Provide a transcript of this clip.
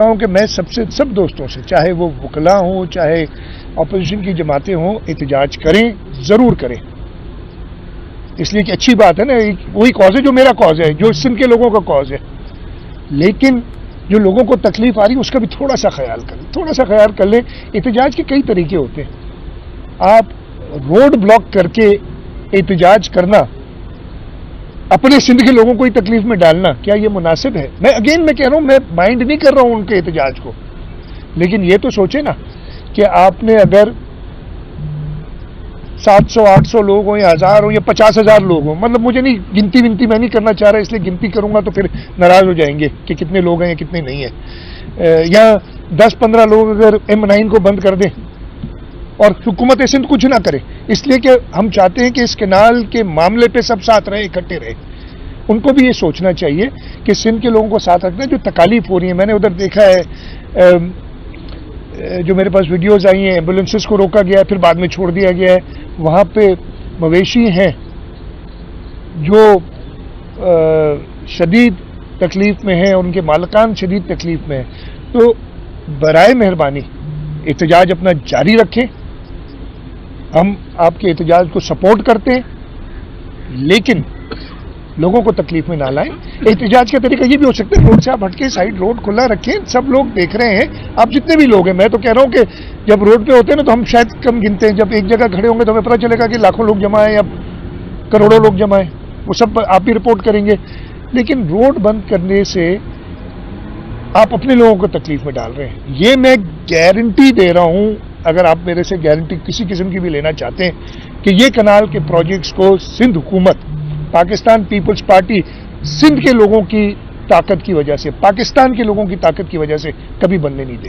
ہوں کہ میں سب دوستوں سے، چاہے وہ وکلا ہوں چاہے اپوزیشن کی جماعتیں ہوں، احتجاج کریں، ضرور کریں، اس لیے کہ اچھی بات ہے نا، وہی کاز ہے جو میرا کاز ہے، جو سندھ کے لوگوں کا کاز ہے، لیکن جو لوگوں کو تکلیف آ رہی ہے اس کا بھی تھوڑا سا خیال کر لیں، احتجاج کے کئی طریقے ہوتے ہیں، آپ روڈ بلاک کر کے احتجاج کرنا، اپنے سندھ کے لوگوں کو ہی تکلیف میں ڈالنا، کیا یہ مناسب ہے؟ میں کہہ رہا ہوں، میں مائنڈ نہیں کر رہا ہوں ان کے احتجاج کو، لیکن یہ تو سوچیں نا کہ آپ نے اگر 700-800 لوگ ہوں یا 1000 ہوں یا 50,000 لوگ ہوں، مطلب مجھے نہیں گنتی میں نہیں کرنا چاہ رہا، اس لیے گنتی کروں گا تو پھر ناراض ہو جائیں گے کہ کتنے لوگ ہیں یا کتنے نہیں ہیں، یا 10-15 لوگ اگر M9 کو بند کر دیں اور حکومت سندھ کچھ نہ کرے، اس لیے کہ ہم چاہتے ہیں کہ اس کینال کے معاملے پہ سب ساتھ رہے، اکٹھے رہے، ان کو بھی یہ سوچنا چاہیے کہ سندھ کے لوگوں کو ساتھ رکھنا، جو تکالیف ہو رہی ہیں، میں نے ادھر دیکھا ہے، جو میرے پاس ویڈیوز آئی ہیں، ایمبولینسز کو روکا گیا ہے، پھر بعد میں چھوڑ دیا گیا ہے، وہاں پہ مویشی ہیں جو شدید تکلیف میں ہیں اور ان کے مالکان شدید تکلیف میں ہیں، تو برائے مہربانی احتجاج اپنا جاری رکھیں، ہم آپ کے احتجاج کو سپورٹ کرتے ہیں، لیکن لوگوں کو تکلیف میں نہ لائیں۔ احتجاج کا طریقہ یہ بھی ہو سکتا ہے، روڈ سے آپ ہٹ کے سائڈ روڈ کھلا رکھیں، سب لوگ دیکھ رہے ہیں، آپ جتنے بھی لوگ ہیں، میں تو کہہ رہا ہوں کہ جب روڈ پہ ہوتے ہیں نا تو ہم شاید کم گنتے ہیں، جب ایک جگہ کھڑے ہوں گے تو ہمیں پتہ چلے گا کہ لاکھوں لوگ جمع ہیں یا کروڑوں لوگ جمع ہیں، وہ سب آپ بھی رپورٹ کریں گے، لیکن روڈ بند کرنے سے آپ اپنے لوگوں کو تکلیف میں ڈال رہے ہیں، یہ میں گارنٹی دے رہا ہوں، اگر آپ میرے سے گارنٹی کسی قسم کی بھی لینا چاہتے ہیں کہ یہ کنال کے پروجیکٹس کو سندھ حکومت، پاکستان پیپلز پارٹی سندھ کے لوگوں کی طاقت کی وجہ سے، پاکستان کے لوگوں کی طاقت کی وجہ سے کبھی بننے نہیں دے گی۔